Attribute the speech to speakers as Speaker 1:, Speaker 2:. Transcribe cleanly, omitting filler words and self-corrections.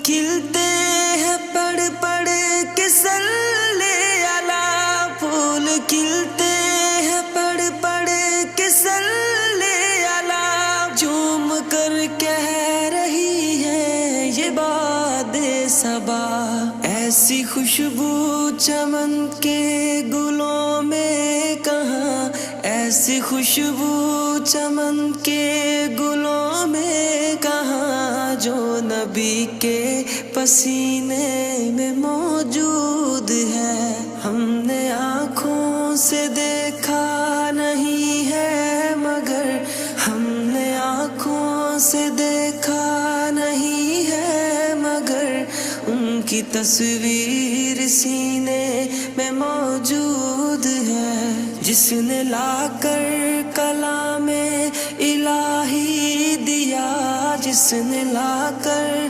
Speaker 1: کھلتے ہیں پڑھ پڑھ کے صلی علی، پھول کھلتے ہیں پڑھ پڑھ کے صلی علی، جھوم کر کہہ رہی ہے یہ باد صبا، ایسی خوشبو چمن کے گلوں میں کہاں، ایسی خوشبو چمن کے گلوں میں کہاں، جو نبی کے پسینے میں موجود ہے، ہم نے آنکھوں سے دیکھا نہیں ہے مگر، ہم نے آنکھوں سے دیکھا نہیں ہے مگر، ان کی تصویر سینے میں موجود ہے، جس نے لا کر کلام الہی دیا، جس نے لا کر